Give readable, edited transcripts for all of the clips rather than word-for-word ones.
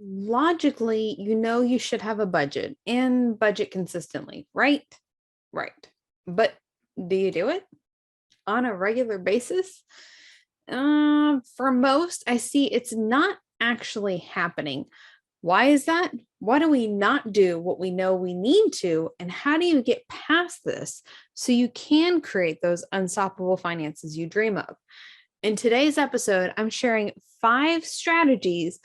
logically, you should have a budget and budget consistently, right? Right. But do you do it on a regular basis? For most, I see it's not actually happening. Why is that? Why do we not do what we know we need to? And how do you get past this so you can create those unstoppable finances you dream of? In today's episode, I'm sharing 5 strategies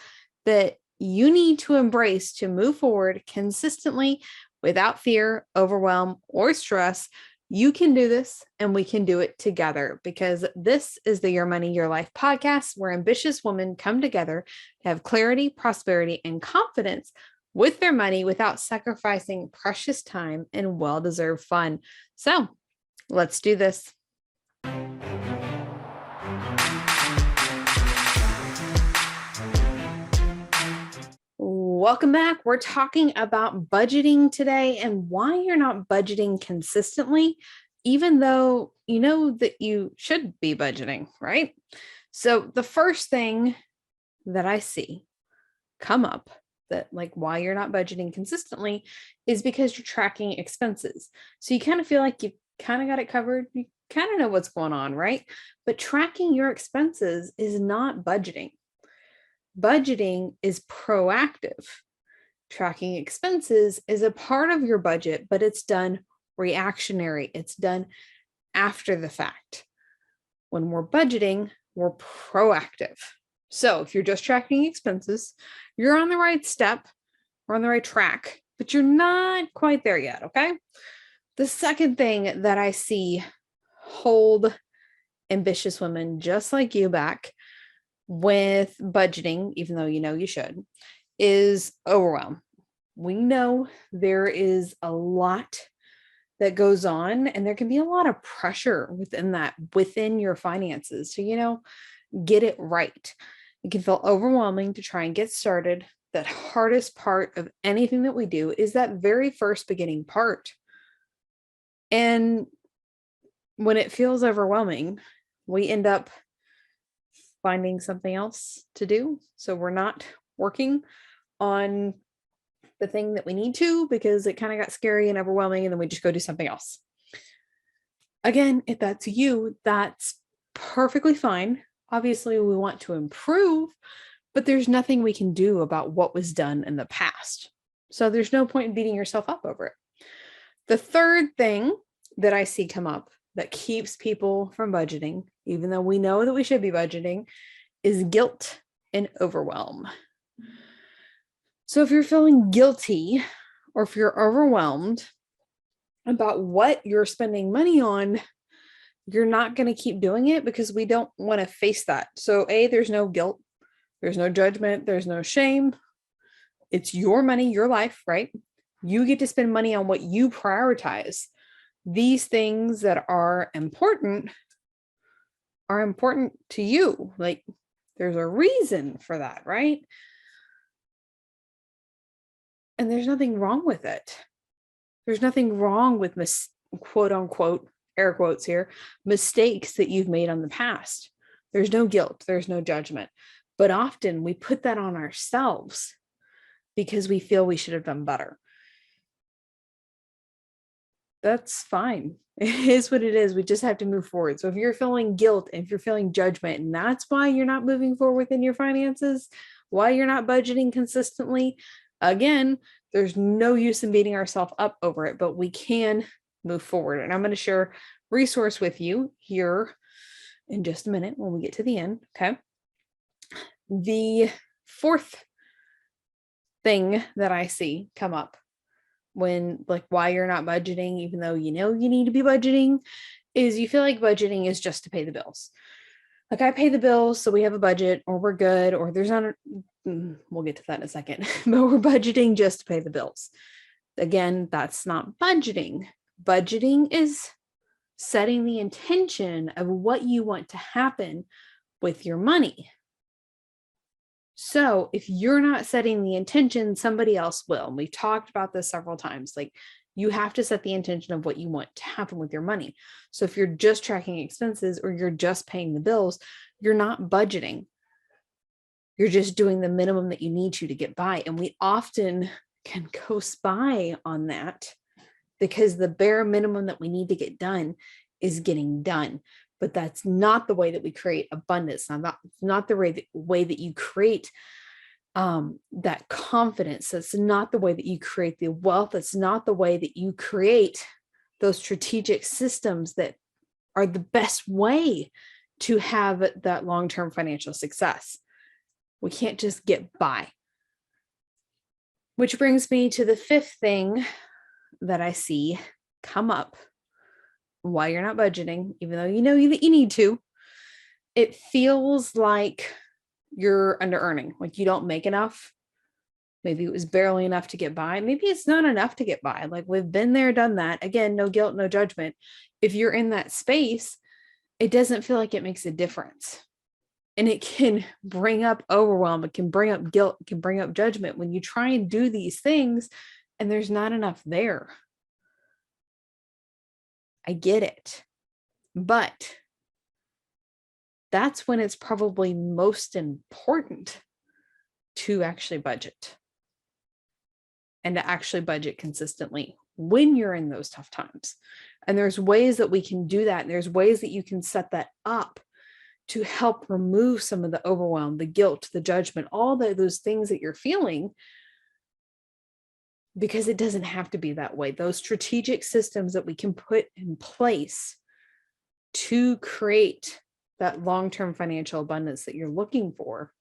that you need to embrace to move forward consistently without fear, overwhelm, or stress. You can do this and we can do it together because this is the Your Money, Your Life podcast where ambitious women come together to have clarity, prosperity, and confidence with their money without sacrificing precious time and well-deserved fun. So let's do this. Welcome back. We're talking about budgeting today and why you're not budgeting consistently, even though you know that you should be budgeting, right? So the first thing that I see come up that like why you're not budgeting consistently is because you're tracking expenses. So you kind of feel like you kind of got it covered. You kind of know what's going on, right? But tracking your expenses is not budgeting. Budgeting is proactive. Tracking expenses is a part of your budget, but it's done reactionary. It's done after the fact. When we're budgeting, we're proactive. So if you're just tracking expenses, you're on the right step or on the right track, but you're not quite there yet, okay? The second thing that I see hold ambitious women just like you back with budgeting, even though you know you should, is overwhelm. We know there is a lot that goes on and there can be a lot of pressure within your finances to, get it right. It can feel overwhelming to try and get started. That hardest part of anything that we do is that very first beginning part. And when it feels overwhelming, we end up finding something else to do. So we're not working on the thing that we need to because it kind of got scary and overwhelming, and then we just go do something else. Again, if that's you, that's perfectly fine. Obviously, we want to improve, but there's nothing we can do about what was done in the past. So there's no point in beating yourself up over it. The third thing that I see come up that keeps people from budgeting, even though we know that we should be budgeting, is guilt and overwhelm. So if you're feeling guilty or if you're overwhelmed about what you're spending money on, you're not going to keep doing it because we don't want to face that. So there's no guilt, there's no judgment, there's no shame. It's your money, your life, right? You get to spend money on what you prioritize. These things that are important to you. Like there's a reason for that, right? And there's nothing wrong with it. There's nothing wrong with quote unquote, air quotes here, mistakes that you've made on the past. There's no guilt. There's no judgment. But often we put that on ourselves because we feel we should have done better. That's fine. It is what it is. We just have to move forward. So if you're feeling guilt, if you're feeling judgment, and that's why you're not moving forward in your finances, why you're not budgeting consistently, again, there's no use in beating ourselves up over it, but we can move forward. And I'm going to share resource with you here in just a minute when we get to the end. Okay. The fourth thing that I see come up when like why you're not budgeting, even though you know you need to be budgeting, is you feel like budgeting is just to pay the bills. Like I pay the bills, so we have a budget, or we're good, or there's not we'll get to that in a second, but we're budgeting just to pay the bills. Again, that's not budgeting. Budgeting is setting the intention of what you want to happen with your money. So if you're not setting the intention, somebody else will. And we've talked about this several times. Like you have to set the intention of what you want to happen with your money. So if you're just tracking expenses or you're just paying the bills, you're not budgeting. You're just doing the minimum that you need to get by. And we often can coast by on that because the bare minimum that we need to get done is getting done. But that's not the way that we create abundance. Not the way that you create that confidence. That's not the way that you create the wealth. That's not the way that you create those strategic systems that are the best way to have that long-term financial success. We can't just get by. Which brings me to the fifth thing that I see come up while you're not budgeting, even though you know that you need to. It feels like you're under earning, like you don't make enough. Maybe it was barely enough to get by. Maybe it's not enough to get by. Like we've been there, done that. Again, no guilt, no judgment. If you're in that space, it doesn't feel like it makes a difference. And it can bring up overwhelm. It can bring up guilt. It can bring up judgment when you try and do these things and there's not enough there. I get it. But that's when it's probably most important to actually budget and to actually budget consistently when you're in those tough times. And there's ways that we can do that. And there's ways that you can set that up to help remove some of the overwhelm, the guilt, the judgment, all those things that you're feeling, because it doesn't have to be that way. Those strategic systems that we can put in place to create that long-term financial abundance that you're looking for,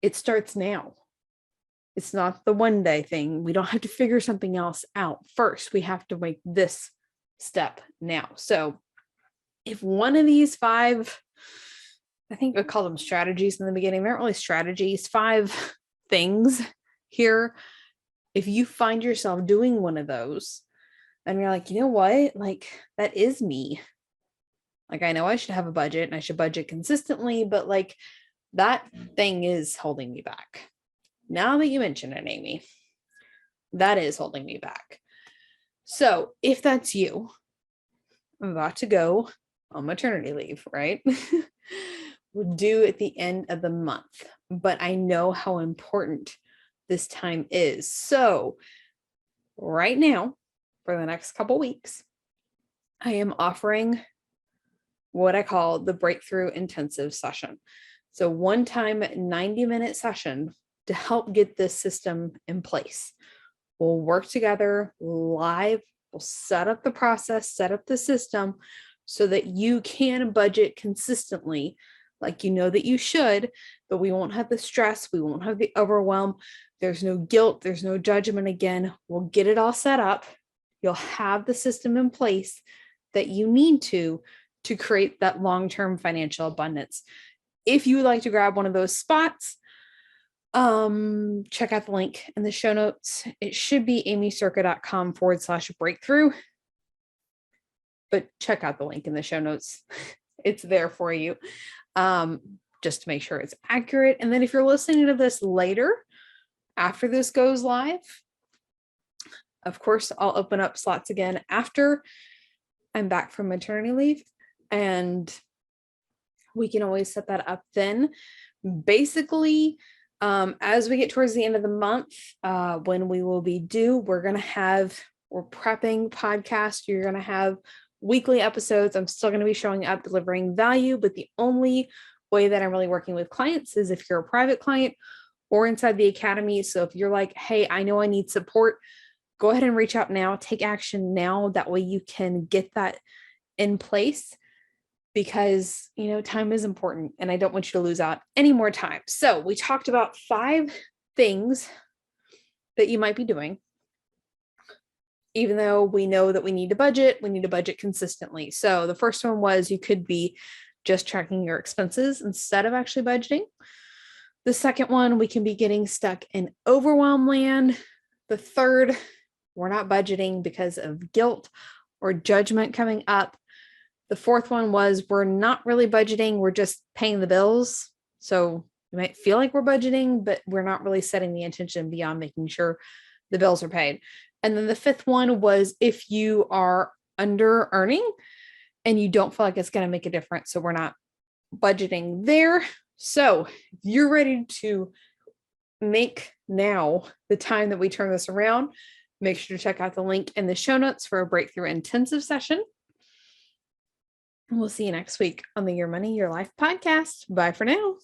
it starts now. It's not the one day thing. We don't have to figure something else out first. We have to make this step now. So if one of these 5, I think we call them strategies in the beginning, they're not really strategies, 5 things here. If you find yourself doing one of those and you're like, you know what, like that is me. Like, I know I should have a budget and I should budget consistently, but like that thing is holding me back. Now that you mention it, Aimee, that is holding me back. So if that's you, I'm about to go on maternity leave, right? We're due at the end of the month, but I know how important this time is. So right now, for the next couple weeks, I am offering what I call the breakthrough intensive session. So one time 90-minute session to help get this system in place. We'll work together live. We'll set up the process, set up the system so that you can budget consistently like you know that you should, but we won't have the stress. We won't have the overwhelm. There's no guilt. There's no judgment again. We'll get it all set up. You'll have the system in place that you need to create that long-term financial abundance. If you would like to grab one of those spots, check out the link in the show notes. It should be aimeecerka.com/breakthrough, but check out the link in the show notes. It's there for you, just to make sure it's accurate. And then if you're listening to this later, after this goes live, of course, I'll open up slots again after I'm back from maternity leave, and we can always set that up then. Basically, as we get towards the end of the month, when we will be due, we're prepping podcast. You're going to have weekly episodes. I'm still going to be showing up, delivering value, but the only way that I'm really working with clients is if you're a private client or inside the academy. So if you're like, hey, I know I need support, go ahead and reach out now, take action now. That way you can get that in place, because, time is important and I don't want you to lose out any more time. So we talked about 5 things that you might be doing. Even though we know that we need to budget consistently. So the first one was you could be just tracking your expenses instead of actually budgeting. The second one, we can be getting stuck in overwhelm land. The third, we're not budgeting because of guilt or judgment coming up. The fourth one was we're not really budgeting, we're just paying the bills. So you might feel like we're budgeting, but we're not really setting the intention beyond making sure the bills are paid. And then the fifth one was if you are under earning and you don't feel like it's going to make a difference. So we're not budgeting there. So if you're ready to make now the time that we turn this around, make sure to check out the link in the show notes for a breakthrough intensive session. And we'll see you next week on the Your Money, Your Life podcast. Bye for now.